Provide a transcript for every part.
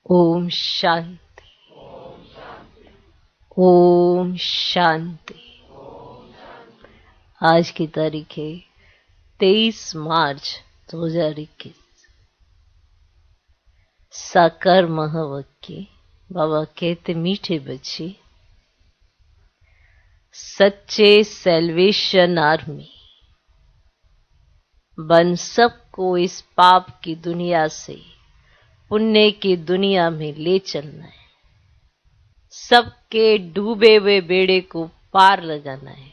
ओम शांति। ओम शांति। आज की तारीख है 23 मार्च 2021। साकार महावाक्य। बाबा कहते, मीठे बच्चे, सच्चे सेल्वेशन आर्मी बन सबको इस पाप की दुनिया से पुण्य की दुनिया में ले चलना है। सबके डूबे हुए बेड़े को पार लगाना है।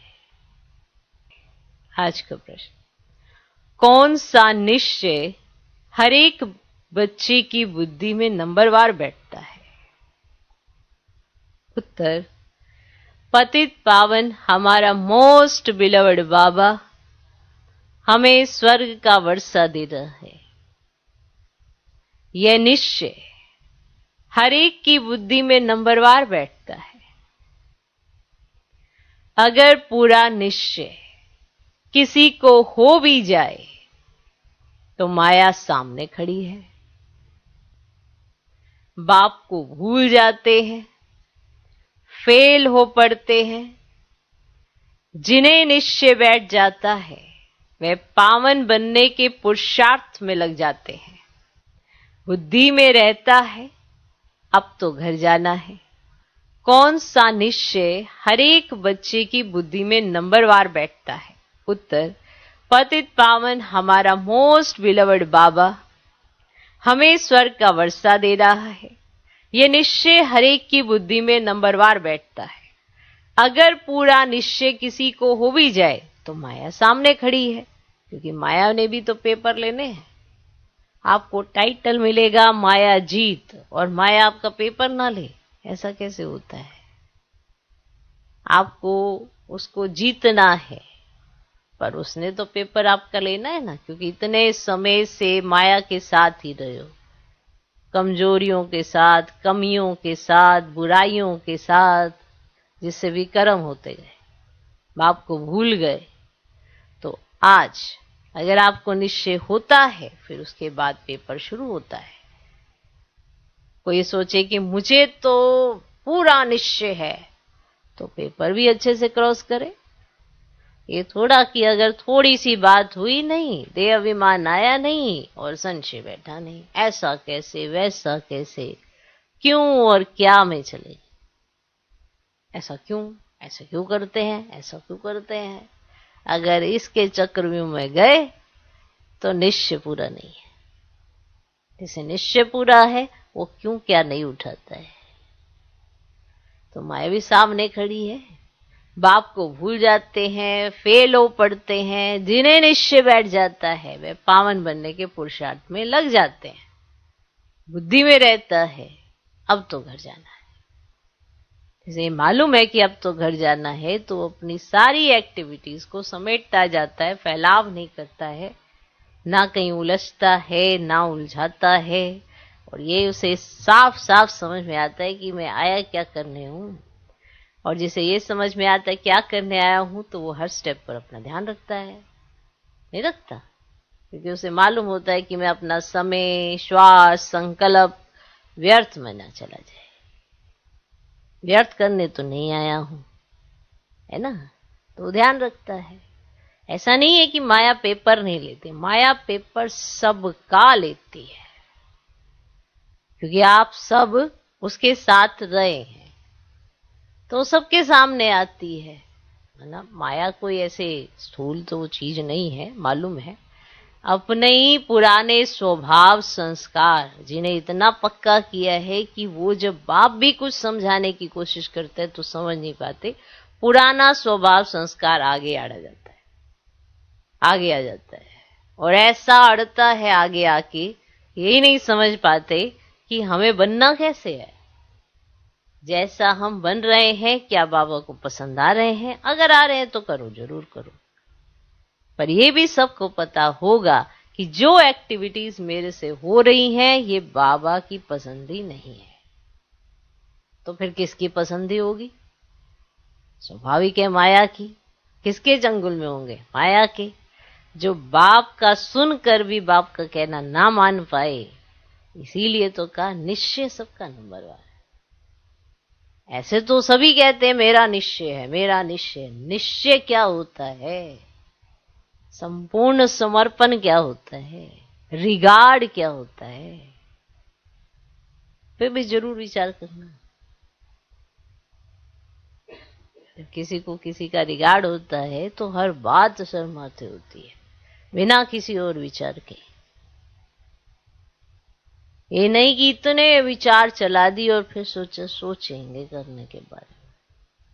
आज का प्रश्न, कौन सा निश्चय हर एक बच्चे की बुद्धि में नंबरवार बैठता है? उत्तर, पतित पावन हमारा मोस्ट बिलवड बाबा हमें स्वर्ग का वर्षा दे रहा है। यह निश्चय हर एक की बुद्धि में नंबरवार बैठता है। अगर पूरा निश्चय किसी को हो भी जाए तो माया सामने खड़ी है। बाप को भूल जाते हैं, फेल हो पड़ते हैं। जिन्हें निश्चय बैठ जाता है वे पावन बनने के पुरुषार्थ में लग जाते हैं। बुद्धि में रहता है, अब तो घर जाना है। कौन सा निश्चय हर एक बच्चे की बुद्धि में नंबरवार बैठता है? उत्तर, पतित पावन हमारा मोस्ट बिलवड बाबा हमें स्वर्ग का वर्षा दे रहा है। यह निश्चय हर एक की बुद्धि में नंबरवार बैठता है। अगर पूरा निश्चय किसी को हो भी जाए तो माया सामने खड़ी है, क्योंकि माया ने भी तो पेपर लेने हैं। आपको टाइटल मिलेगा माया जीत, और माया आपका पेपर ना ले, ऐसा कैसे होता है? आपको उसको जीतना है, पर उसने तो पेपर आपका लेना है ना, क्योंकि इतने समय से माया के साथ ही रहे हो, कमजोरियों के साथ, कमियों के साथ, बुराइयों के साथ, जिससे विकर्म होते गए, बाप को भूल गए। तो आज अगर आपको निश्चय होता है, फिर उसके बाद पेपर शुरू होता है। कोई सोचे कि मुझे तो पूरा निश्चय है, तो पेपर भी अच्छे से क्रॉस करे। ये थोड़ा कि अगर थोड़ी सी बात हुई नहीं, देह अभिमान आया नहीं और संशय बैठा नहीं, ऐसा कैसे, वैसा कैसे, क्यों और क्या में चले, ऐसा क्यों करते हैं, ऐसा क्यों करते हैं। अगर इसके चक्रव्यूह में गए तो निश्चय पूरा नहीं है। जिसे निश्चय पूरा है वो क्यों क्या नहीं उठाता है। तो माया भी सामने खड़ी है। बाप को भूल जाते हैं, फेल हो पड़ते हैं। जिन्हें निश्चय बैठ जाता है वे पावन बनने के पुरुषार्थ में लग जाते हैं। बुद्धि में रहता है, अब तो घर जाना है। जैसे मालूम है कि अब तो घर जाना है, तो अपनी सारी एक्टिविटीज को समेटता जाता है, फैलाव नहीं करता है, ना कहीं उलझता है, ना उलझाता है। और ये उसे साफ साफ समझ में आता है कि मैं आया क्या करने हूं। और जिसे ये समझ में आता है क्या करने आया हूं, तो वो हर स्टेप पर अपना ध्यान रखता है। नहीं रखता, क्योंकि उसे मालूम होता है कि मैं अपना समय, श्वास, संकल्प व्यर्थ में ना चला जाए। व्यर्थ करने तो नहीं आया हूं, है ना, तो ध्यान रखता है। ऐसा नहीं है कि माया पेपर नहीं लेती, माया पेपर सबका लेती है, क्योंकि आप सब उसके साथ रहे हैं, तो सबके सामने आती है ना। माया कोई ऐसे स्थूल तो चीज नहीं है, मालूम है। अपने ही पुराने स्वभाव संस्कार जिन्हें इतना पक्का किया है कि वो जब बाप भी कुछ समझाने की कोशिश करते हैं तो समझ नहीं पाते, पुराना स्वभाव संस्कार आगे आ जाता है, आगे आ जाता है। और ऐसा अड़ता है आगे आके, यही नहीं समझ पाते कि हमें बनना कैसे है। जैसा हम बन रहे हैं, क्या बाबा को पसंद आ रहे हैं? अगर आ रहे हैं तो करो, जरूर करो। पर यह भी सबको पता होगा कि जो एक्टिविटीज मेरे से हो रही हैं ये बाबा की पसंदी नहीं है। तो फिर किसकी पसंदी होगी? स्वाभाविक है माया की। किसके चंगुल में होंगे? माया के। जो बाप का सुनकर भी बाप का कहना ना मान पाए, इसीलिए तो कहा निश्चय सबका नंबर 1 है। ऐसे तो सभी कहते हैं मेरा निश्चय है, मेरा निश्चय। निश्चय क्या होता है, संपूर्ण समर्पण क्या होता है, रिगार्ड क्या होता है, फिर भी जरूर विचार करना। जब किसी को किसी का रिगार्ड होता है तो हर बात शर्माते होती है, बिना किसी और विचार के। ये नहीं कि इतने विचार चला दी और फिर सोचेंगे करने के बारे में,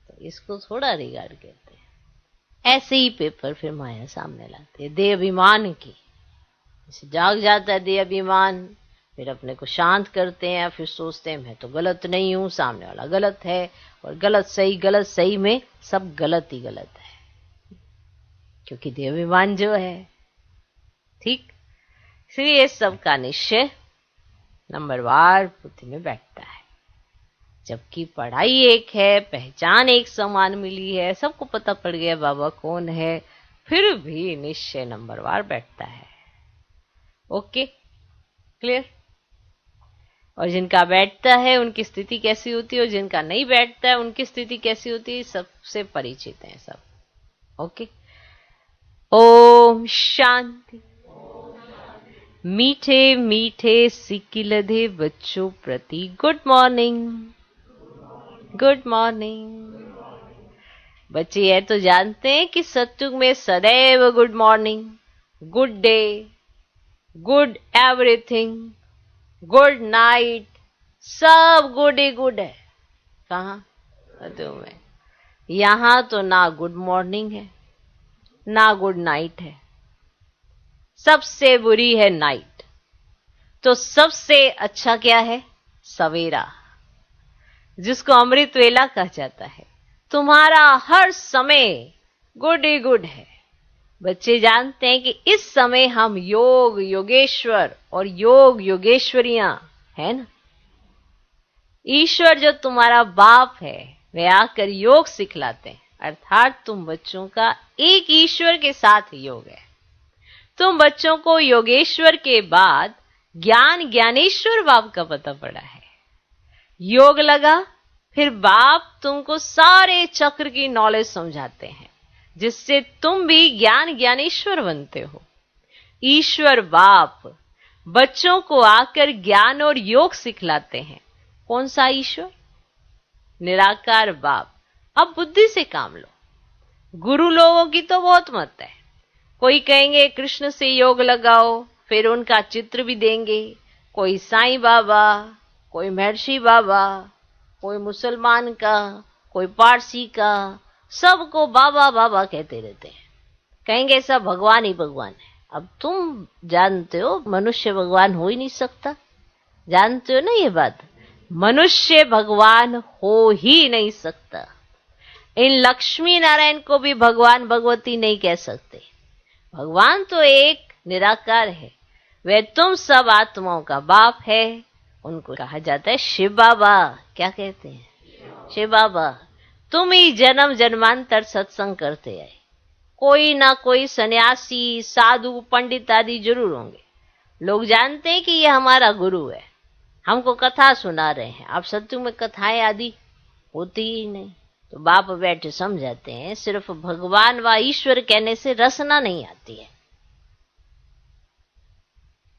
तो इसको थोड़ा रिगार्ड कहते हैं। ऐसे ही पेपर फिर माया सामने लाती है देह अभिमान की। जैसे जाग जाता है देह अभिमान, फिर अपने को शांत करते हैं, फिर सोचते हैं मैं तो गलत नहीं हूं, सामने वाला गलत है, और गलत सही में सब गलत ही गलत है, क्योंकि देह अभिमान जो है। ठीक, इसलिए सबका निश्चय नंबरवार बुद्धि में बैठता है। जबकि पढ़ाई एक है, पहचान एक समान मिली है, सबको पता पड़ गया बाबा कौन है, फिर भी निश्चय नंबरवार बैठता है। Okay, clear. और जिनका बैठता है उनकी स्थिति कैसी होती है, और जिनका नहीं बैठता है उनकी स्थिति कैसी होती है, सबसे परिचित हैं सब। ओके, ओम शांति। मीठे मीठे सिकिलधे बच्चों प्रति गुड मॉर्निंग, गुड मॉर्निंग। बच्चे ये तो जानते हैं कि सत्युग में सदैव good morning, good day, good everything, good night, सब गुड ही गुड है। कहाँ? सत्युग में। यहां तो ना गुड मॉर्निंग है ना गुड नाइट है, सबसे बुरी है नाइट। तो सबसे अच्छा क्या है? सवेरा, जिसको अमृत वेला कहा जाता है। तुम्हारा हर समय गुड ही गुड है। बच्चे जानते हैं कि इस समय हम योग योगेश्वर और योग योगेश्वरियां है ना। ईश्वर जो तुम्हारा बाप है वे आकर योग सिखलाते हैं, अर्थात तुम बच्चों का एक ईश्वर के साथ योग है। तुम बच्चों को योगेश्वर के बाद ज्ञानेश्वर बाप का पता पड़ा है। योग लगा, फिर बाप तुमको सारे चक्र की नॉलेज समझाते हैं, जिससे तुम भी ज्ञानेश्वर बनते हो। ईश्वर बाप बच्चों को आकर ज्ञान और योग सिखलाते हैं। कौन सा ईश्वर? निराकार बाप। अब बुद्धि से काम लो। गुरु लोगों की तो बहुत मत है। कोई कहेंगे कृष्ण से योग लगाओ, फिर उनका चित्र भी देंगे। कोई साईं बाबा, कोई महर्षि बाबा, कोई मुसलमान का, कोई पारसी का, सबको बाबा बाबा कहते रहते हैं। कहेंगे सब भगवान ही भगवान है। अब तुम जानते हो मनुष्य भगवान हो ही नहीं सकता। जानते हो ना ये बात? मनुष्य भगवान हो ही नहीं सकता। इन लक्ष्मी नारायण को भी भगवान भगवती नहीं कह सकते। भगवान तो एक निराकार है। वे तुम सब आत्माओं का बाप है। उनको कहा जाता है शिव बाबा। क्या कहते हैं? शिव बाबा। तुम ही जन्म जन्मांतर सत्संग करते आए। कोई ना कोई सन्यासी, साधु, पंडित आदि जरूर होंगे। लोग जानते हैं कि ये हमारा गुरु है, हमको कथा सुना रहे हैं। अब सत्युग में कथाएं आदि होती ही नहीं, तो बाप बैठे समझाते हैं। सिर्फ भगवान व ईश्वर कहने से रसना नहीं आती है।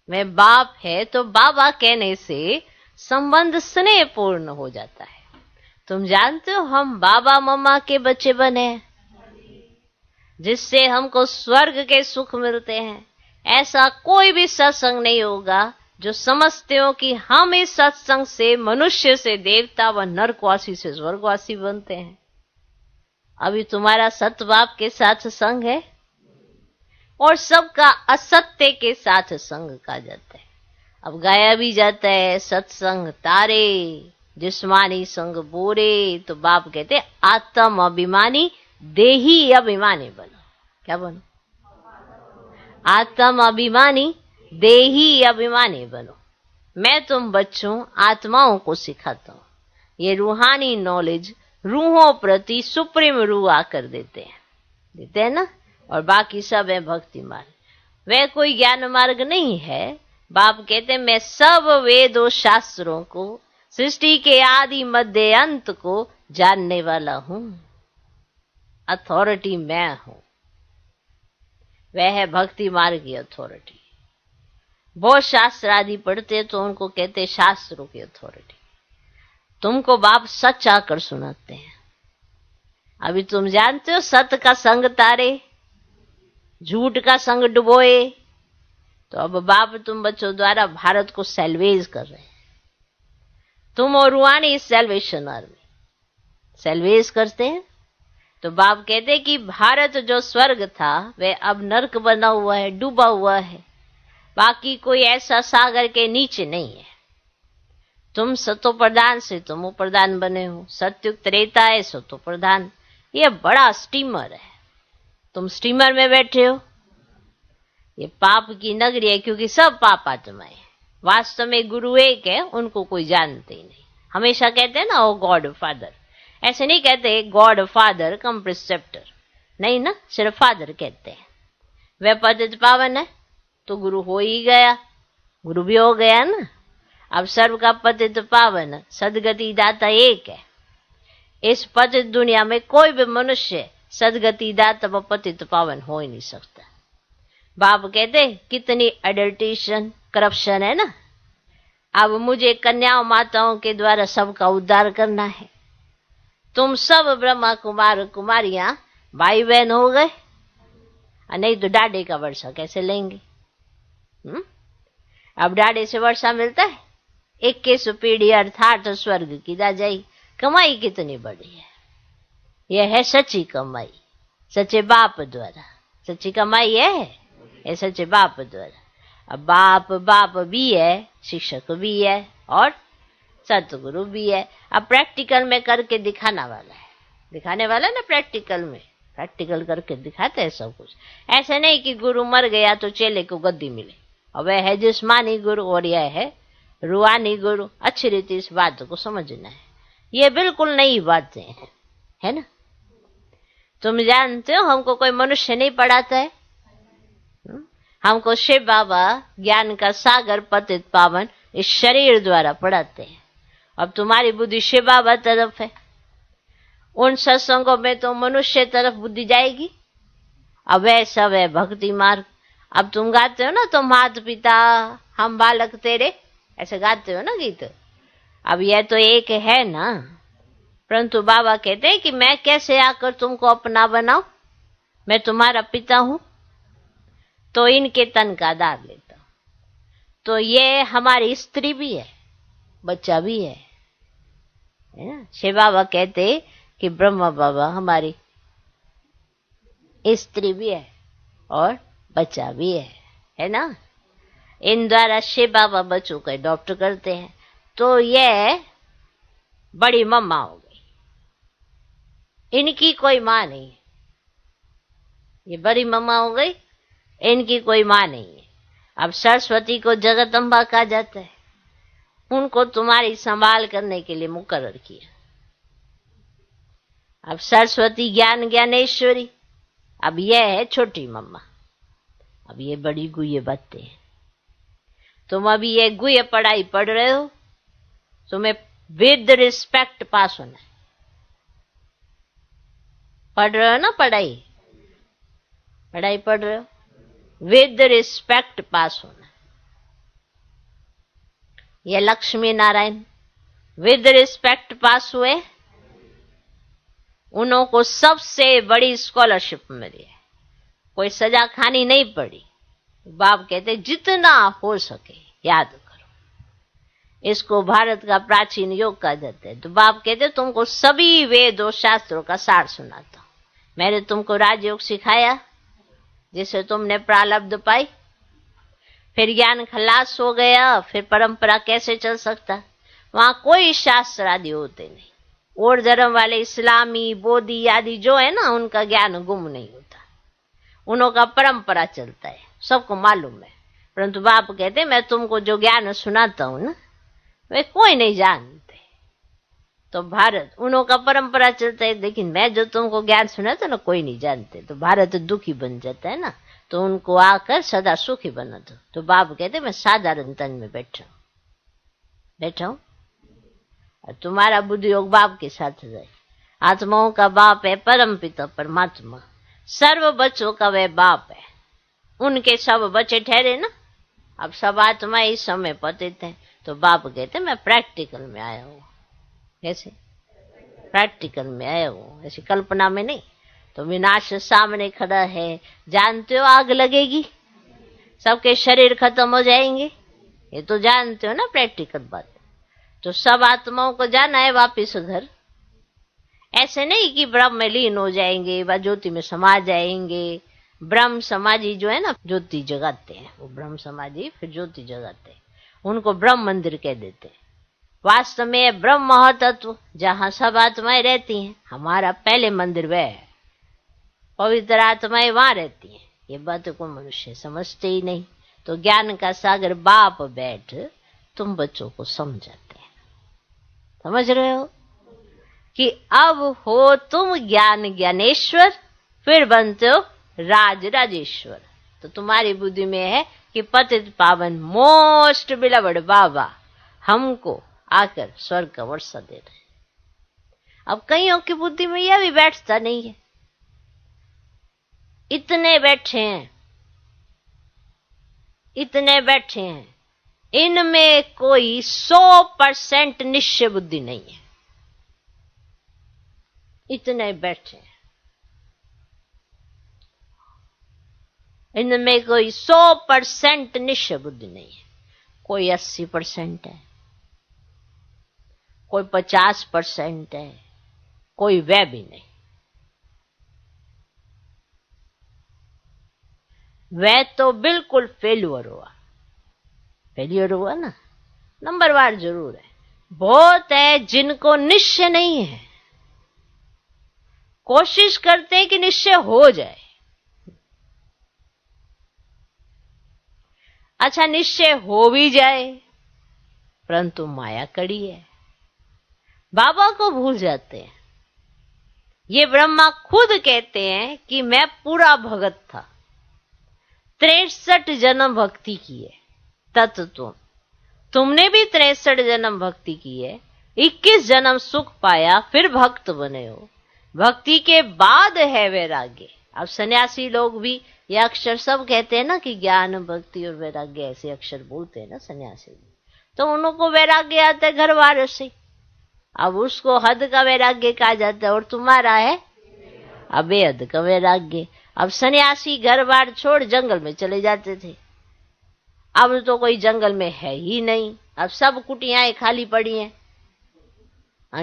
मैं बाप है तो बाबा कहने से संबंध स्नेह पूर्ण हो जाता है। तुम जानते हो हम बाबा मम्मा के बच्चे बने, जिससे हमको स्वर्ग के सुख मिलते हैं। ऐसा कोई भी सत्संग नहीं होगा जो समझते हो कि हम इस सत्संग से मनुष्य से देवता व नरकवासी से स्वर्गवासी बनते हैं। अभी तुम्हारा सत्य बाप के साथ संग है और सबका असत्य के साथ संग कहा जाता है। अब गाया भी जाता है सत्संग तारे जिस्मानी संग बोरे, तो बाप कहते आत्म अभिमानी देही अभिमानी बनो। क्या बनो? आत्म अभिमानी देही अभिमानी बनो। मैं तुम बच्चों आत्माओं को सिखाता हूं। ये रूहानी नॉलेज रूहों प्रति सुप्रीम रूह आकर देते हैं ना। और बाकी सब है भक्ति मार्ग। वह कोई ज्ञान मार्ग नहीं है, बाप कहते मैं सब वेदों शास्त्रों को, सृष्टि के आदि मध्य अंत को जानने वाला हूं। अथॉरिटी मैं हूं। वह है भक्ति मार्ग की अथॉरिटी। बहुत शास्त्र आदि पढ़ते तो उनको कहते शास्त्रों की अथॉरिटी। तुमको बाप सच आकर सुनाते हैं। अभी तुम जानते हो सत्य का संग तारे, झूठ का संग डुबोए। तो अब बाप तुम बच्चों द्वारा भारत को सेल्वेज कर रहे हैं। तुम और रुहानी सेल्वेशन आर्मी सेल्वेज करते हैं। तो बाप कहते कि भारत जो स्वर्ग था वह अब नरक बना हुआ है, डूबा हुआ है। बाकी कोई ऐसा सागर के नीचे नहीं है। तुम सतो प्रधान से तुम प्रधान बने हो। सत्युग त्रेता है सतो प्रधान। ये बड़ा स्टीमर है। तुम स्टीमर में बैठे हो। ये पाप की नगरी है क्योंकि सब पाप आत्माएं। वास्तव में गुरु एक है, उनको कोई जानते ही नहीं। हमेशा कहते हैं ना ओ गॉड फादर। ऐसे नहीं कहते गॉड फादर कम प्रिसेप्टर, नहीं ना, सिर्फ फादर कहते हैं। वह पतित पावन है तो गुरु हो ही गया, गुरु भी हो गया ना। अब सर्व का पतित पावन सदगति दाता एक है। इस पतित दुनिया में कोई भी मनुष्य सदगति दाता व पतित पावन हो ही नहीं सकता। बाप कहते कितनी एडल्टेशन करप्शन है ना। अब मुझे कन्याओं माताओं के द्वारा सबका उद्धार करना है। तुम सब ब्रह्मा कुमार कुमारियां भाई बहन हो गए, नहीं तो डाडे का वर्षा कैसे लेंगे? अब डाडे से वर्षा मिलता है। 21 पीढ़ी अर्थात स्वर्ग की राजाई। कमाई कितनी बड़ी है। यह है सच्ची कमाई, सच्चे बाप द्वारा। सच्ची कमाई है ये सच्चे बाप द्वारा। अब बाप भी है, शिक्षक भी है और सतगुरु भी है। अब प्रैक्टिकल में करके दिखाने वाला है। दिखाने वाला है ना, प्रैक्टिकल में प्रैक्टिकल करके दिखाते हैं सब कुछ। ऐसे नहीं कि गुरु मर गया तो चेले को गद्दी मिले। और वह है जिस्मानी गुरु और यह है रूहानी गुरु। अच्छी रीति इस बात को समझना है। ये बिल्कुल नई बातें हैं, है ना। तुम जानते हो हमको कोई मनुष्य नहीं पढ़ाता है। हमको शिव बाबा ज्ञान का सागर पतित पावन इस शरीर द्वारा पढ़ाते हैं। अब तुम्हारी बुद्धि शिव बाबा तरफ है। उन सत्संगों में तो मनुष्य तरफ बुद्धि जाएगी। अब ऐसा वह भक्ति मार्ग। अब तुम गाते हो ना, तो माता पिता हम बालक तेरे, ऐसे गाते हो ना गीत। अब यह तो एक है ना, परंतु बाबा कहते हैं कि मैं कैसे आकर तुमको अपना बनाऊं। मैं तुम्हारा पिता हूं तो इनके तन का आधार लेता हूं। तो ये हमारी स्त्री भी है, बच्चा भी है ना। शिव बाबा कहते कि ब्रह्मा बाबा हमारी स्त्री भी है और बच्चा भी है ना। इन द्वारा शिव बाबा बच्चों का अडॉप्ट करते हैं। तो ये बड़ी मम्मा हो गई, इनकी कोई मां नहीं है। ये बड़ी मम्मा हो गई, इनकी कोई मां नहीं है। अब सरस्वती को जगदम्बा कहा जाता है। उनको तुम्हारी संभाल करने के लिए मुकर्रर किया। अब सरस्वती ज्ञान ज्ञानेश्वरी। अब यह है छोटी मम्मा। अब ये बड़ी गुह्य बातें हैं। तुम अभी ये गुह्य पढ़ाई पढ़ रहे हो, तुम्हें विद रिस्पेक्ट पास होना है। पढ़ रहे हो ना, पढ़ाई पढ़ रहे हो, विद रिस्पेक्ट पास होना। ये लक्ष्मी नारायण विद रिस्पेक्ट पास हुए। उनको सबसे बड़ी स्कॉलरशिप मिली है। कोई सजा खानी नहीं पड़ी। बाप कहते जितना हो सके याद करो। इसको भारत का प्राचीन योग कहा जाता है। तो बाप कहते तुमको सभी वेदों शास्त्रों का सार सुनाता हूं। मैंने तुमको राजयोग सिखाया जिससे तुमने प्रारब्ध पाई। फिर ज्ञान खलास हो गया, फिर परंपरा कैसे चल सकता। वहां कोई शास्त्र आदि होते नहीं। और धर्म वाले इस्लामी बोधी आदि जो है ना, उनका ज्ञान गुम नहीं होता। उनका परंपरा चलता है, सबको मालूम है। परंतु बाप कहते मैं तुमको जो ज्ञान सुनाता हूं ना, वे कोई नहीं जानते। तो भारत उनका परंपरा चलता है, लेकिन मैं जो तुमको ज्ञान सुनाता ना, कोई नहीं जानते। तो भारत दुखी बन जाता है ना। तो उनको आकर सदा सुखी बना दो। तो बाप कहते मैं साधारण तन में बैठा हूं और तुम्हारा बुद्धि योग बाप के साथ जाए। आत्माओं का बाप है परम पिता परमात्मा, सर्व बच्चों का वह बाप है, उनके सब बच्चे ठहरे ना। अब सब आत्मा इस समय पतित है, तो बाप कहते मैं प्रैक्टिकल में आया हूं। कैसे प्रैक्टिकल में आया हूं, ऐसी कल्पना में नहीं। तो विनाश सामने खड़ा है, जानते हो आग लगेगी, सबके शरीर खत्म हो जाएंगे, ये तो जानते हो ना प्रैक्टिकल बात। तो सब आत्माओं को जाना है वापिस घर। ऐसे नहीं कि ब्रह्म में लीन हो जाएंगे व ज्योति में समा जाएंगे। ब्रह्म समाजी जो है ना ज्योति जगाते हैं, वो ब्रह्म समाजी फिर ज्योति जगाते हैं, उनको ब्रह्म मंदिर कह देते हैं। वास्तव में ब्रह्म महातत्व जहां सब आत्माएं रहती हैं, हमारा पहले मंदिर वह है, पवित्र आत्माएं वहां रहती हैं। ये बात को मनुष्य समझते ही नहीं। तो ज्ञान का सागर बाप बैठ तुम बच्चों को समझाते हैं। समझ रहे हो कि अब हो तुम ज्ञान ज्ञानेश्वर, फिर बनते हो राज राजेश्वर। तो तुम्हारी बुद्धि में है कि पतित पावन मोस्ट बिलवड बाबा हमको आकर स्वर्ग का वर्षा दे रहे। अब कईयों की बुद्धि में यह भी बैठता नहीं है। इतने बैठे हैं, इनमें कोई 100% निश्चय बुद्धि नहीं है। इतने बैठे हैं, इनमें कोई 100% निश्चय बुद्धि नहीं है। कोई 80% है, कोई 50% है, कोई वह भी नहीं। वह तो बिल्कुल फेल्यूर हुआ ना। नंबरवार जरूर है। बहुत है जिनको निश्चय नहीं है, कोशिश करते हैं कि निश्चय हो जाए। अच्छा निश्चय हो भी जाए, परंतु माया कड़ी है, बाबा को भूल जाते हैं। ये ब्रह्मा खुद कहते हैं कि मैं पूरा भगत था, 63 जन्म भक्ति की है। तत्व तुमने भी 63 जन्म भक्ति की है, 21 जन्म सुख पाया, फिर भक्त बने हो। भक्ति के बाद है वैराग्य। अब सन्यासी लोग भी ये अक्षर सब कहते हैं ना कि ज्ञान भक्ति और वैराग्य, ऐसे अक्षर बोलते हैं ना सन्यासी, तो उनको वैराग्य आता है घर वालों से। अब उसको हद का वैराग्य कहा जाता है, और तुम्हारा है अबेहद का वैराग्य। अब सन्यासी घर बार छोड़ जंगल में चले जाते थे, अब तो कोई जंगल में है ही नहीं। अब सब कुटियाएं खाली पड़ी हैं,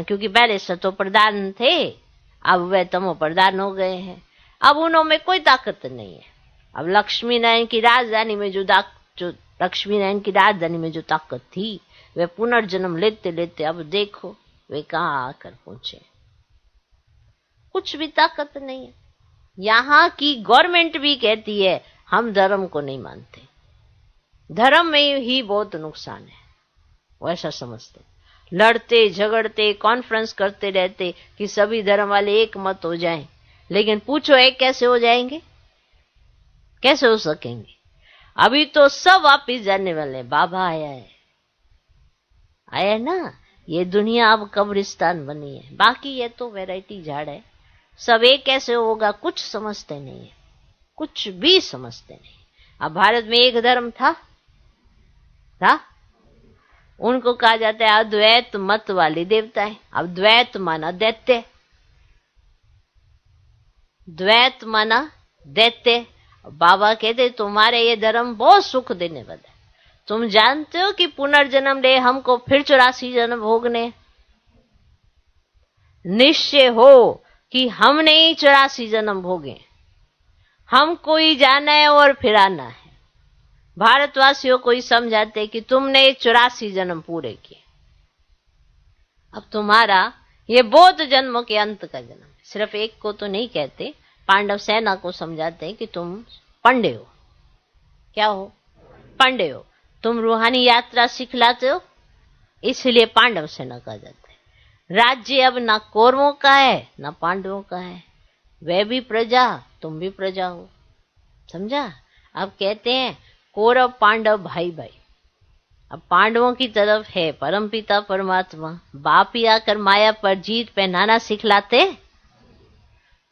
क्योंकि पहले सतो प्रधान थे, अब वे तमो प्रधान हो गए हैं। अब उनमें कोई ताकत नहीं है। अब लक्ष्मी नारायण की राजधानी में जो ताकत थी, वे पुनर्जन्म लेते लेते अब देखो वे कहां आकर पहुंचे। कुछ भी ताकत नहीं है। यहां की गवर्नमेंट भी कहती है हम धर्म को नहीं मानते, धर्म में ही बहुत नुकसान है, वैसा समझते। लड़ते झगड़ते कॉन्फ्रेंस करते रहते कि सभी धर्म वाले एक मत हो जाएं, लेकिन पूछो एक कैसे हो जाएंगे, कैसे हो सकेंगे? अभी तो सब वापिस जाने वाले। बाबा आया ना। ये दुनिया अब कब्रिस्तान बनी है, बाकी ये तो वैरायटी झाड़ है। सब एक कैसे होगा कुछ समझते नहीं है, कुछ भी समझते नहीं। अब भारत में एक धर्म था, उनको कहा जाता है अद्वैत मत वाले देवता है। अब द्वैत माना दैत्य, द्वैत माना दैत्य। बाबा कहते तुम्हारे ये धर्म बहुत सुख देने वाला है। तुम जानते हो कि पुनर्जन्म ले हमको फिर 84 जन्म भोगने। निश्चय हो कि हमने ही 84 जन्म भोगे, हमको ही जाना है और फिर आना है। भारतवासियों को ही समझाते कि तुमने 84 जन्म पूरे किए, अब तुम्हारा ये बौद्ध जन्मों के अंत का जन्म। सिर्फ एक को तो नहीं कहते, पांडव सेना को समझाते हैं कि तुम पंडे हो। क्या हो? पंडे हो। तुम रूहानी यात्रा सिखलाते हो, इसलिए पांडव सेना कहा जाता है। राज्य अब ना कौरवों का है ना पांडवों का है, वे भी प्रजा तुम भी प्रजा हो। समझा? अब कहते हैं कौरव पांडव भाई भाई। अब पांडवों की तरफ है परमपिता परमात्मा, बाप ही आकर माया पर जीत पहनाना सिखलाते।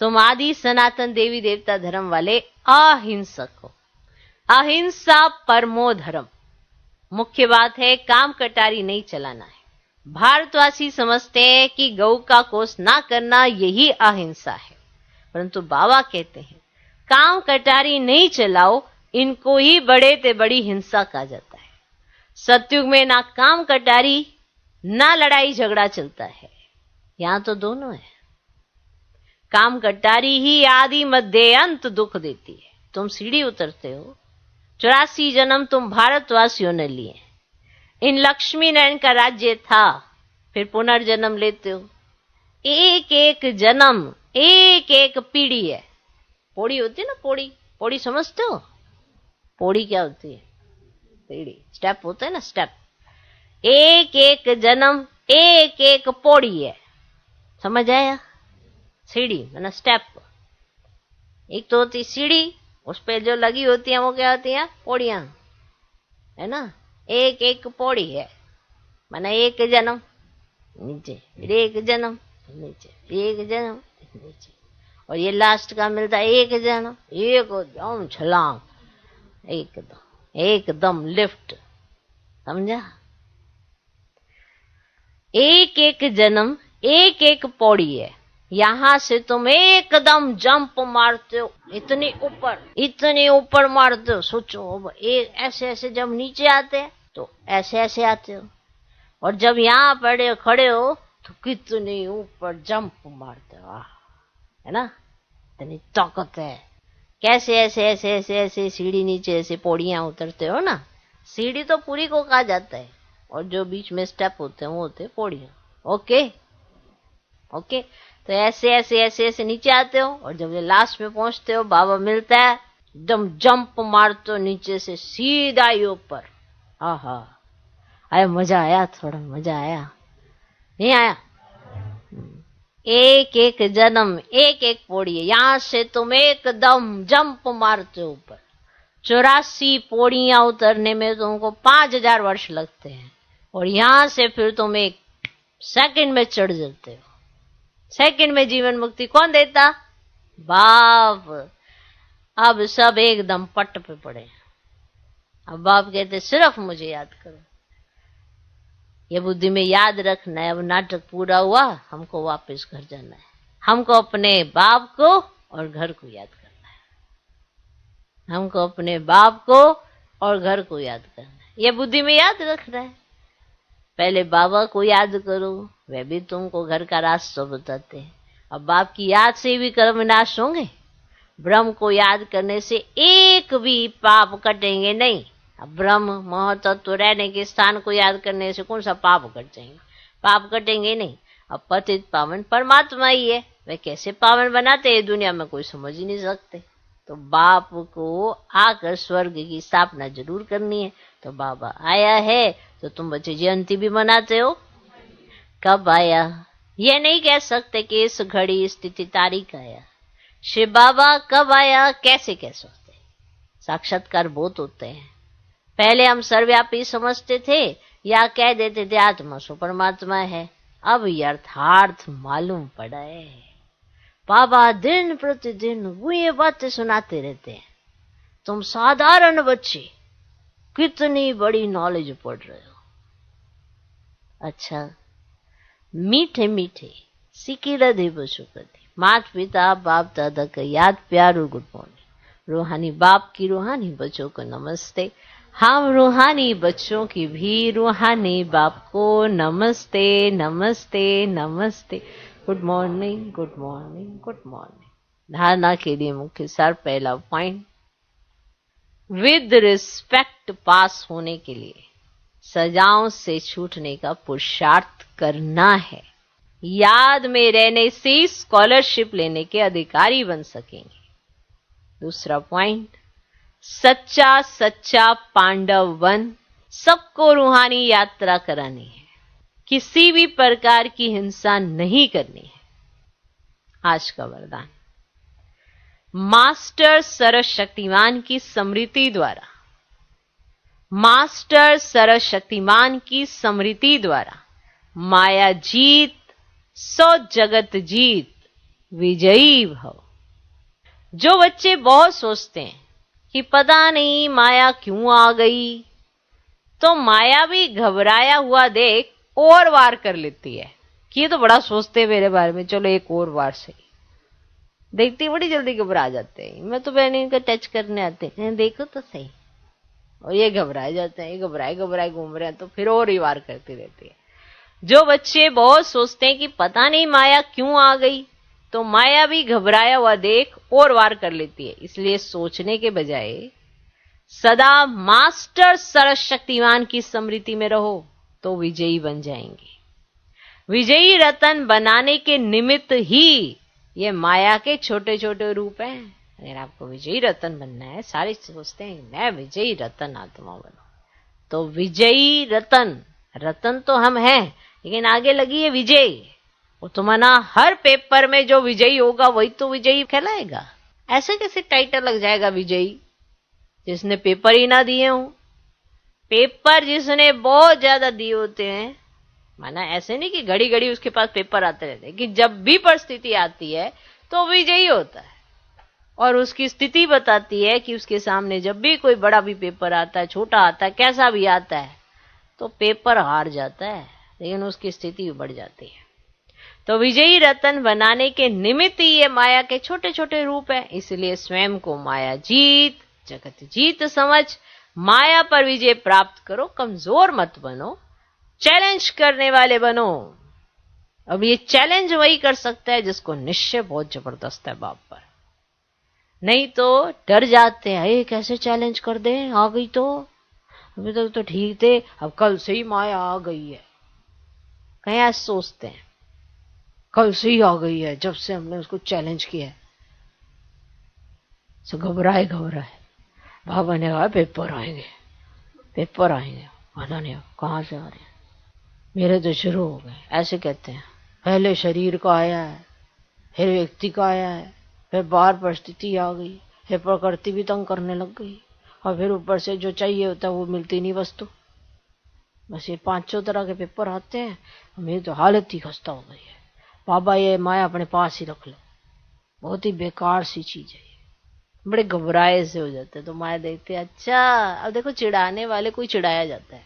तुम आदि सनातन देवी देवता धर्म वाले अहिंसक हो। अहिंसा परमो धर्म। मुख्य बात है काम कटारी नहीं चलाना है। भारतवासी समझते हैं कि गौ का कोस ना करना यही अहिंसा है, परंतु बाबा कहते हैं काम कटारी नहीं चलाओ, इनको ही बड़े ते बड़ी हिंसा कहा जाता है। सतयुग में ना काम कटारी ना लड़ाई झगड़ा चलता है, यहां तो दोनों है। काम कटारी ही आदि मध्य अंत दुख देती है। तुम सीढ़ी उतरते हो, 84 जन्म तुम भारतवासियों ने लिए। इन लक्ष्मी नारायण का राज्य था, फिर पुनर्जन्म लेते हो। एक एक जन्म एक एक पीढ़ी है। पौड़ी होती है ना, पौड़ी, पौड़ी समझते हो? पौड़ी क्या होती है? पीढ़ी, स्टेप होता है ना, स्टेप। एक एक जन्म एक एक पौड़ी है, समझ आया? सीढ़ी मतलब स्टेप। एक तो होती सीढ़ी, उस पे जो लगी होती है वो क्या होती है? पौड़ियां, है ना। एक एक पौड़ी है, माना एक जन्म नीचे, फिर एक जन्म नीचे, एक जन्म नीचे, और ये लास्ट का मिलता है एक जन्म, एकदम छलांग, एकदम लिफ्ट। समझा? एक एक जन्म एक एक पौड़ी है। यहां से तुम एकदम जंप मारते हो, इतने ऊपर मारते हो। सोचो ऐसे ऐसे जब नीचे आते हैं तो ऐसे ऐसे आते हो, और जब यहाँ पड़े खड़े हो तो कितने ऊपर जंप मारते हो, है ना। इतनी ताकत है। कैसे ऐसे ऐसे ऐसे ऐसे सीढ़ी नीचे ऐसे पौड़ियां उतरते हो ना। सीढ़ी तो पूरी को कहा जाता है, और जो बीच में स्टेप होते हैं वो होते हैं पौड़ियां। ओके ओके, तो ऐसे ऐसे ऐसे ऐसे नीचे आते हो, और जब ये लास्ट में पहुंचते हो बाबा मिलता है, एकदम जंप मारते हो नीचे से सीधा ही ऊपर। आहा, आया मजा आया, थोड़ा मजा आया, नहीं आया? एक एक जन्म एक एक पौड़ी है। यहां से तुम एकदम जंप मारते हो ऊपर। 84 पौड़ियां उतरने में तुमको 5000 वर्ष लगते हैं, और यहां से फिर तुम एक सेकंड में चढ़ जाते हो। सेकंड में जीवन मुक्ति कौन देता? बाप। अब सब एकदम पट पे पड़े। अब बाप कहते सिर्फ मुझे याद करो। ये बुद्धि में याद रखना है। अब नाटक पूरा हुआ, हमको वापस घर जाना है। हमको अपने बाप को और घर को याद करना है। हमको अपने बाप को और घर को याद करना है। ये बुद्धि में याद रखना है। पहले बाबा को याद करो, वे भी तुमको घर का रास्ता बताते हैं। अब बाप की याद से भी कर्म विनाश होंगे। ब्रह्म को याद करने से एक भी पाप कटेंगे नहीं। अब ब्रह्म महतत्व रहने के स्थान को याद करने से कौन सा पाप कट जाएंगे? पाप कटेंगे नहीं। अब पतित पावन परमात्मा ही है, वे कैसे पावन बनाते हैं दुनिया में कोई समझ ही नहीं सकते। तो बाप को आकर स्वर्ग की स्थापना जरूर करनी है। तो बाबा आया है, तो तुम बच्चे जयंती भी मनाते हो। कब आया ये नहीं कह सकते कि इस घड़ी स्थिति तारीख आया। शिव बाबा कब आया कैसे कह सकते? साक्षात्कार बहुत होते हैं। पहले हम सर्वव्यापी समझते थे या कह देते थे आत्मा सो परमात्मा है। अब यथार्थ मालूम पड़ा है। बाबा दिन प्रतिदिन वो ये बातें सुनाते रहते हैं। तुम साधारण बच्चे कितनी बड़ी नॉलेज पढ़ रहे हो। अच्छा, मीठे मीठे सिकी हृदय बच्चों प्रति माता पिता बाप दादा का याद प्यार और गुड मॉर्निंग। रूहानी बाप की रूहानी बच्चों को नमस्ते। हम रूहानी बच्चों की भी रूहानी बाप को नमस्ते नमस्ते नमस्ते। Good morning good morning good morning. धारणा के लिए मुख्य सार। पहला पॉइंट, विद रिस्पेक्ट पास होने के लिए सजाओं से छूटने का पुरुषार्थ करना है। याद में रहने से स्कॉलरशिप लेने के अधिकारी बन सकेंगे। दूसरा पॉइंट, सच्चा सच्चा पांडव वन सबको रूहानी यात्रा करानी है। किसी भी प्रकार की हिंसा नहीं करनी है। आज का वरदान, मास्टर सरस शक्तिमान की स्मृति द्वारा, मास्टर सरस शक्तिमान की स्मृति द्वारा माया जीत सो जगत जीत विजयी भव। जो बच्चे बहुत सोचते हैं कि पता नहीं माया क्यों आ गई, तो माया भी घबराया हुआ देख और वार कर लेती है कि ये तो बड़ा सोचते हैं मेरे बारे में, चलो एक और वार सही। देखती बड़ी जल्दी घबरा जाते हैं, मैं तो बहन इनका टच करने आते हैं, देखो तो सही, और ये घबराए जाते हैं, ये घबराए घबराए घूम रहे हैं, तो फिर और ही वार करती रहती है। जो बच्चे बहुत सोचते हैं कि पता नहीं माया क्यों आ गई, तो माया भी घबराया हुआ देख और वार कर लेती है। इसलिए सोचने के बजाय सदा मास्टर सरस शक्तिमान की स्मृति में रहो तो विजयी बन जाएंगे। विजयी रतन बनाने के निमित्त ही ये माया के छोटे छोटे रूप हैं। अगर आपको विजयी रतन बनना है, सारे सोचते हैं मैं विजयी रतन आत्मा बनूं, तो विजयी रतन, रतन तो हम हैं, लेकिन आगे लगी है विजय। वो तो माना हर पेपर में जो विजयी होगा वही तो विजयी कहलाएगा। ऐसे कैसे टाइटल लग जाएगा विजयी जिसने पेपर ही ना दिए हो? पेपर जिसने बहुत ज्यादा दिए होते हैं, माना ऐसे नहीं कि घड़ी घड़ी उसके पास पेपर आते रहते हैं, कि जब भी परिस्थिति आती है तो विजयी होता है। और उसकी स्थिति बताती है कि उसके सामने जब भी कोई बड़ा भी पेपर आता है, छोटा आता है, कैसा भी आता है, तो पेपर हार जाता है, लेकिन उसकी स्थिति बढ़ जाती है। तो विजयी रतन बनाने के निमित्त ही ये माया के छोटे छोटे रूप है। इसलिए स्वयं को माया जीत जगत जीत समझ माया पर विजय प्राप्त करो। कमजोर मत बनो, चैलेंज करने वाले बनो। अब ये चैलेंज वही कर सकता है जिसको निश्चय बहुत जबरदस्त है बाप पर। नहीं तो डर जाते हैं, ये कैसे चैलेंज कर दे, आ गई तो, अभी तक तो ठीक थे, अब कल से ही माया आ गई है। कहीं ऐसे सोचते हैं, कल से ही आ गई है जब से हमने उसको चैलेंज किया है। तो घबराए बाबा ने कहा पेपर आएंगे, पेपर आएंगे, पता नहीं कहाँ से आ रहे हैं, मेरे तो शुरू हो गए। ऐसे कहते हैं, पहले शरीर का आया है, फिर व्यक्ति का आया है, फिर बाहर परिस्थिति आ गई, फिर प्रकृति भी तंग करने लग गई, और फिर ऊपर से जो चाहिए होता है वो मिलती नहीं वस्तु। बस ये 500 तरह के पेपर आते हैं, मेरी तो हालत ही खस्ता हो गई है। बाबा ये माया अपने पास ही रख लो, बहुत ही बेकार सी चीज है। बड़े घबराए से हो जाते हैं। तो माया देखते हैं, अच्छा अब देखो चिढ़ाने वाले कोई चिढ़ाया जाता है।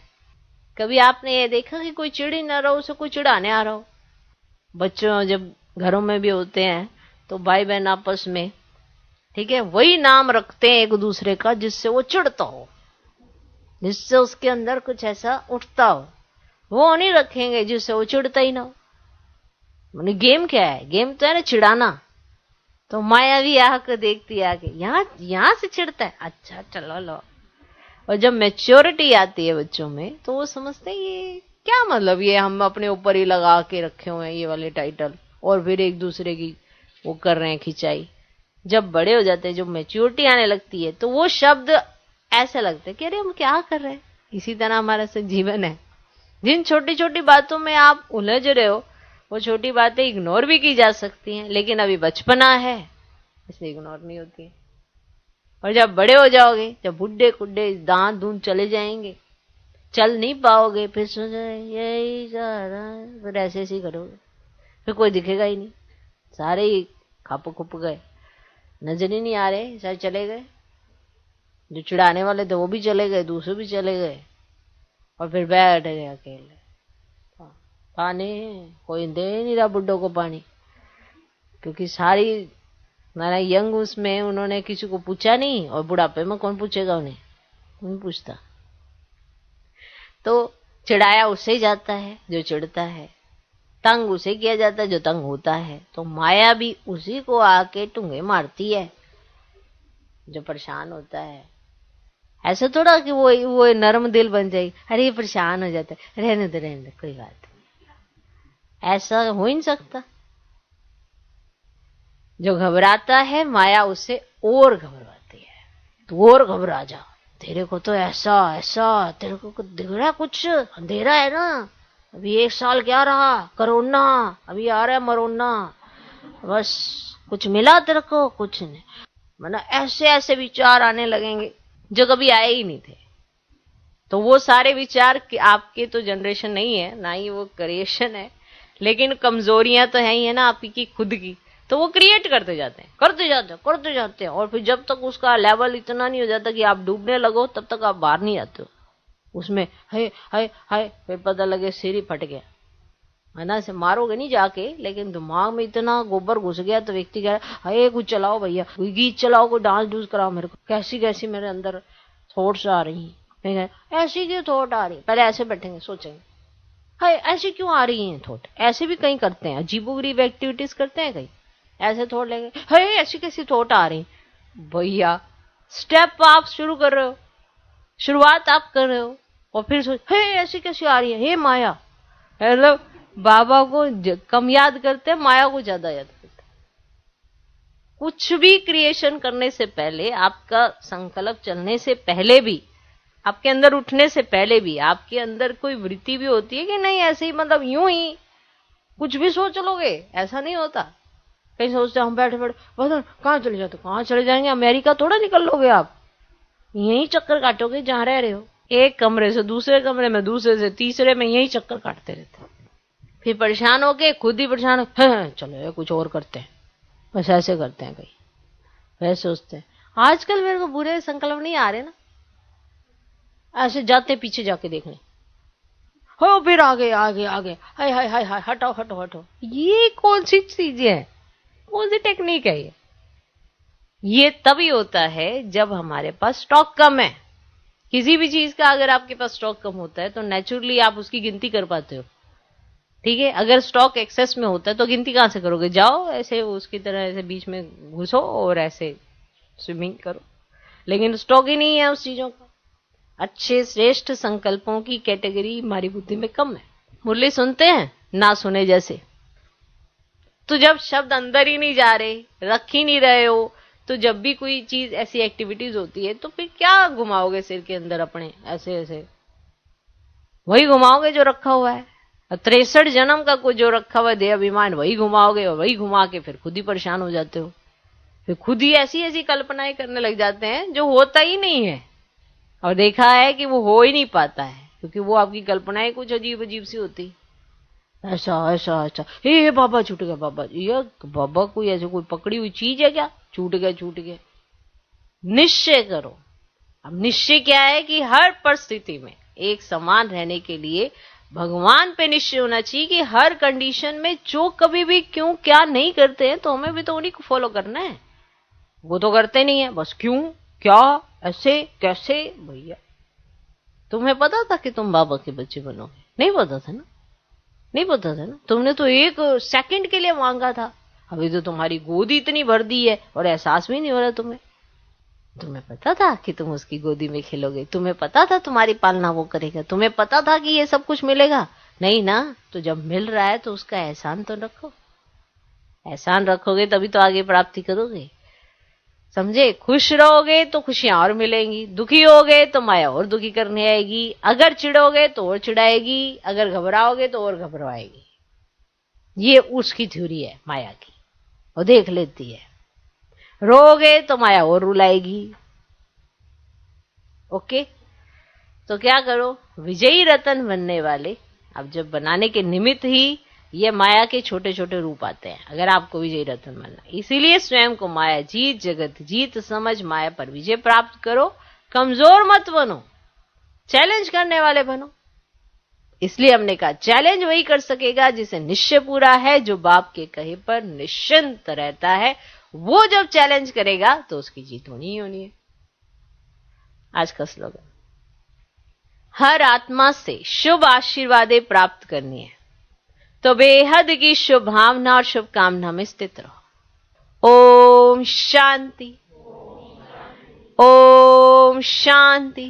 कभी आपने ये देखा कि कोई चिढ़ ही ना रहा, उसे कोई चिढ़ाने आ रहा हो? बच्चों जब घरों में भी होते हैं तो भाई बहन आपस में, ठीक है, वही नाम रखते हैं एक दूसरे का जिससे वो चिढ़ता हो, जिससे उसके अंदर कुछ ऐसा उठता हो। वो नहीं रखेंगे जिससे वो चिढ़ता ही ना हो। मैंने गेम क्या है? गेम तो है ना चिढ़ाना। तो माया भी आके देखती है, आके यहाँ से चिढ़ता है, अच्छा चलो लो। और जब मैच्योरिटी आती है बच्चों में तो वो समझते हैं ये क्या मतलब, ये हम अपने ऊपर ही लगा के रखे हुए हैं ये वाले टाइटल, और फिर एक दूसरे की वो कर रहे हैं खिंचाई। जब बड़े हो जाते हैं, जब मैच्योरिटी आने लगती है, तो वो शब्द ऐसे लगते हैं कि अरे हम क्या कर रहे हैं। इसी तरह हमारा सब जीवन है। जिन छोटी छोटी बातों में आप उलझ रहे हो, वो छोटी बातें इग्नोर भी की जा सकती हैं, लेकिन अभी बचपना है इसलिए इग्नोर नहीं होती है। और जब बड़े हो जाओगे, जब बुढ़े कुड्ढे दांत दूंत चले जाएंगे, चल नहीं पाओगे, फिर सोचो यही जा रहा है, फिर ऐसे ही करोगे, फिर कोई दिखेगा ही नहीं, सारे ही खप खुप गए, नजर ही नहीं आ रहे, सारे चले गए। जो चिढ़ाने वाले थे वो भी चले गए, दूसरे भी चले गए, और फिर बैठ गए अकेले। पानी कोई दे नहीं रहा बुड्ढों को पानी, क्योंकि सारी मेरा यंग उसमें उन्होंने किसी को पूछा नहीं, और बुढ़ापे में कौन पूछेगा उन्हें, कौन पूछता। तो चिढ़ाया उससे ही जाता है जो चिढ़ता है, तंग उसे किया जाता है जो तंग होता है। तो माया भी उसी को आके टुंगे मारती है जो परेशान होता है। ऐसा थोड़ा कि वो नरम दिल बन जाएगी, अरे ये परेशान हो जाता है, रहने दे कोई बात नहीं, ऐसा हो ही नहीं सकता। जो घबराता है माया उससे और घबराती है, तू और घबरा जा, तेरे को तो ऐसा तेरे को दिख रहा है, कुछ अंधेरा है ना, अभी 1 साल क्या रहा, कोरोना, अभी आ रहा है मरोना, बस कुछ मिला तेरे को, कुछ नहीं। मतलब ऐसे ऐसे विचार आने लगेंगे जो कभी आए ही नहीं थे। तो वो सारे विचार आपके तो जनरेशन नहीं है, ना ही वो क्रिएशन है, लेकिन कमजोरियां तो है ही है ना आपकी खुद की, तो वो क्रिएट करते जाते हैं, करते जाते हैं, और फिर जब तक उसका लेवल इतना नहीं हो जाता कि आप डूबने लगो, तब तक आप बाहर नहीं आते हो उसमें। हाय हाय हाय, फिर पता लगे सिर ही फट गया, है ना। से मारोगे नहीं जाके, लेकिन दिमाग में इतना गोबर घुस गया तो व्यक्ति कह रहा है हाय कुछ चलाओ भैया, कोई गीत चलाओ, कोई डांस डूंस कराओ मेरे को, कैसी कैसी मेरे अंदर थॉट्स आ रही हैं। ऐसी क्यों थॉट आ रही, पहले ऐसे बैठेंगे सोचेंगे हाय ऐसी क्यों आ रही हैं थॉट। ऐसे भी कहीं करते हैं, अजीबोगरीब एक्टिविटीज करते हैं कहीं, ऐसे थॉट लेंगे हाय ऐसी कैसी थॉट आ रही। भैया स्टेप आप शुरू कर रहे हो, शुरुआत आप कर रहे हो, और फिर सोच हे ऐसी कैसी आ रही है, हे माया। मतलब बाबा को कम याद करते हैं, माया को ज्यादा याद करते हैं। कुछ भी क्रिएशन करने से पहले, आपका संकल्प चलने से पहले भी, आपके अंदर उठने से पहले भी, आपके अंदर कोई वृत्ति भी होती है कि नहीं ऐसे ही, मतलब यूं ही कुछ भी सोच लोगे, ऐसा नहीं होता। कहीं सोचते हम बैठे बैठे बदन कहाँ चले जाते, कहाँ चले जाएंगे, अमेरिका थोड़ा निकल लोगे आप, यही चक्कर काटोगे जहां रह रहे हो। एक कमरे से दूसरे कमरे में, दूसरे से तीसरे में, यही चक्कर काटते रहते, फिर परेशान होके खुद ही परेशान हो, चलो कुछ और करते हैं, बस ऐसे करते हैं, कहीं वैसे सोचते हैं। आजकल मेरे को बुरे संकल्प नहीं आ रहे ना, ऐसे जाते पीछे जाके देखने, हो फिर आगे आगे आगे, हाय हाय हाय हाय, हटाओ हटो हटो। ये कौन सी चीज है, कौन सी टेक्निक है ये तभी होता है जब हमारे पास स्टॉक कम है। किसी भी चीज का अगर आपके पास स्टॉक कम होता है तो नेचुरली आप उसकी गिनती कर पाते हो, ठीक है। अगर स्टॉक एक्सेस में होता है तो गिनती कहां से करोगे, जाओ ऐसे उसकी तरह ऐसे बीच में घुसो और ऐसे स्विमिंग करो, लेकिन स्टॉक ही नहीं है उस चीजों का। अच्छे श्रेष्ठ संकल्पों की कैटेगरी हमारी बुद्धि में कम है। मुरली सुनते हैं ना सुने जैसे, तो जब शब्द अंदर ही नहीं जा रहे, रख ही नहीं रहे हो, तो जब भी कोई चीज ऐसी एक्टिविटीज होती है तो फिर क्या घुमाओगे सिर के अंदर अपने, ऐसे ऐसे वही घुमाओगे जो रखा हुआ है। 63 जन्म का कोई जो रखा हुआ देह अभिमान वही घुमाओगे, और वही घुमा के फिर खुद ही परेशान हो जाते हो, फिर खुद ही ऐसी ऐसी कल्पनाएं करने लग जाते हैं जो होता ही नहीं है, और देखा है कि वो हो ही नहीं पाता है, क्योंकि वो आपकी कल्पनाएं कुछ अजीब अजीब सी होती। ऐसा ऐसा ऐसा, हे बाबा छूट गया, बाबा ये बाबा कोई ऐसे कोई पकड़ी हुई चीज है क्या, छूट गया छूट गया। निश्चय करो। अब निश्चय क्या है कि हर परिस्थिति में एक समान रहने के लिए भगवान पे निश्चय होना चाहिए कि हर कंडीशन में जो कभी भी क्यों क्या नहीं करते हैं, तो हमें भी तो उन्हीं को फॉलो करना है। वो तो करते नहीं है, बस क्यों क्या ऐसे कैसे। भैया तुम्हें पता था कि तुम बाबा के बच्चे बनोगे? नहीं पता था ना, नहीं पता था ना। तुमने तो एक सेकंड के लिए मांगा था, अभी तो तुम्हारी गोदी इतनी भर दी है और एहसास भी नहीं हो रहा तुम्हें। तुम्हें पता था कि तुम उसकी गोदी में खेलोगे, तुम्हें पता था तुम्हारी पालना वो करेगा, तुम्हें पता था कि ये सब कुछ मिलेगा? नहीं ना। तो जब मिल रहा है तो उसका एहसान तो रखो, एहसान रखोगे तभी तो आगे प्राप्ति करोगे, समझे। खुश रहोगे तो खुशियां और मिलेंगी, दुखी होगे तो माया और दुखी करने आएगी, अगर चिढ़ोगे तो और चिढ़ाएगी, अगर घबराओगे तो और घबराएगी। ये उसकी थ्योरी है माया की, और देख लेती है। रोगे तो माया और रुलाएगी। ओके, तो क्या करो, विजयी रतन बनने वाले, अब जब बनाने के निमित्त ही ये माया के छोटे छोटे रूप आते हैं, अगर आपको विजयी रतन बनना। इसीलिए स्वयं को माया जीत, जगत जीत समझ माया पर विजय प्राप्त करो। कमजोर मत बनो, चैलेंज करने वाले बनो। इसलिए हमने कहा चैलेंज वही कर सकेगा जिसे निश्चय पूरा है, जो बाप के कहे पर निश्चिंत रहता है। वो जब चैलेंज करेगा तो उसकी जीत होनी ही होनी है। आज का स्लोगन, हर आत्मा से शुभ आशीर्वादें प्राप्त करनी है तो बेहद की शुभ भावना और शुभकामना में स्थित रहो। ओम शांति, ओम शांति।